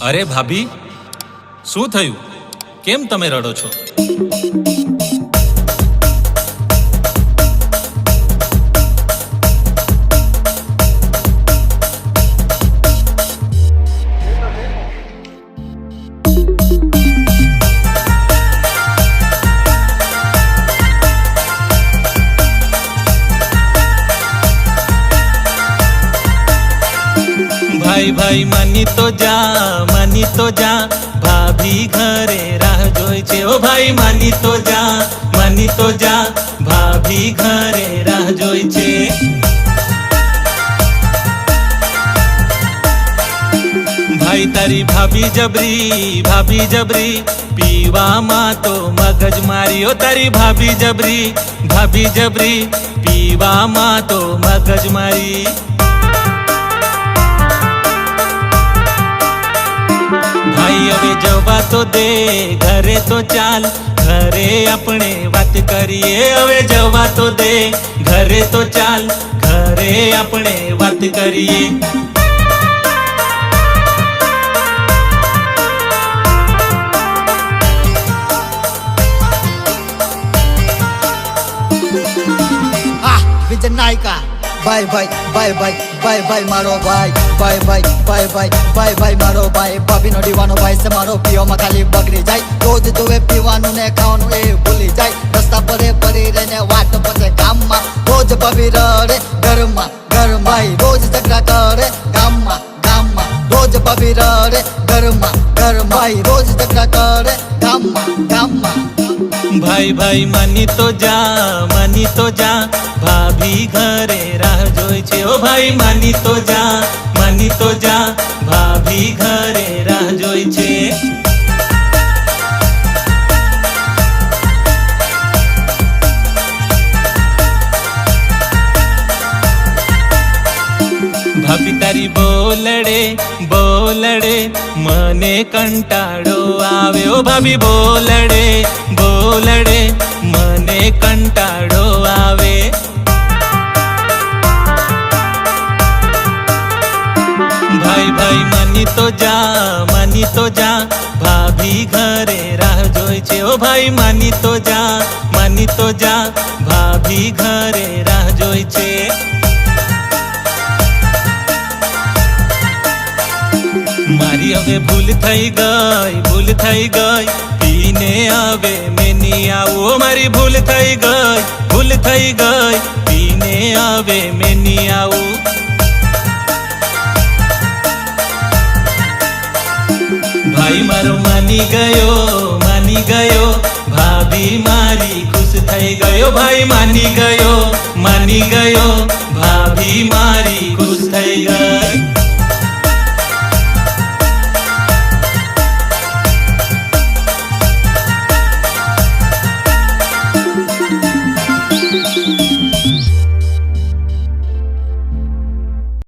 અરે ભાભી, શું થયું? કેમ તમે રડો છો? भाई भाई मानी तो जा भाभी घरे राह जोई छे। ओ भाई मानी तो जा भाभी घरे राह जोई छे। भाई तारी भाभी जबरी पीवा मा तो मगज मारी। ओ तारी भाभी जबरी पीवा मा तो मगज मारी। भाई હવે જવા તો દે, ઘરે તો ચાલ, ઘરે આપણે વાત કરીએ। હવે જવા તો દે, ઘરે તો ચાલ, ઘરે આપણે વાત કરીએ। વિજય નાયકા ભાઈ ભાઈ ભાઈ ભાઈ ભાઈ ભાઈ મારો ભાઈ ભાઈ ભાઈ ભાઈ ભાઈ ભાઈ ભાઈ મારો ભાઈ ભાભીનો દીવાનો ભાઈ છે મારો। પીવામાં ખાલી બગડી જાય, રોજ જોવે પીવાનું ને ખાવાનું એ ભૂલી જાય। રસ્તા પરે પડી રહીને વાટ પતે ગામમાં, રોજ ભાભી રડે ઘરમાં ભાઈ રોજ ઝઘડા કરે ગામમાં રોજ ભાભી રડે ઘરમાં ભાઈ રોજ ઝઘડા કરે ગામમાં। भाई भाई मानी तो जा भाभी घरे राह जोई छे। ओ भाई मानी तो जा भाभी घरे राह जोई छे। भाभी तारी बोलड़े मने कंटाळो आवे। ओ भाभी बोलड़े मने कंटाळो आवे। भाई भाई मानी तो जा भाभी घरे राह जोई छे। ओ भाई मानी तो जा भाभी घरे राह जोई छे। मारी हवे भूल थई गई पीने आवे मैं नी आऊं। मारी भूल थई गई पीने आवे मैं नी आऊं। भाई मारो मानी गयो भाभी मारी खुश थई गयो। भाई मानी गयो भाभी मारी खुश थई गई।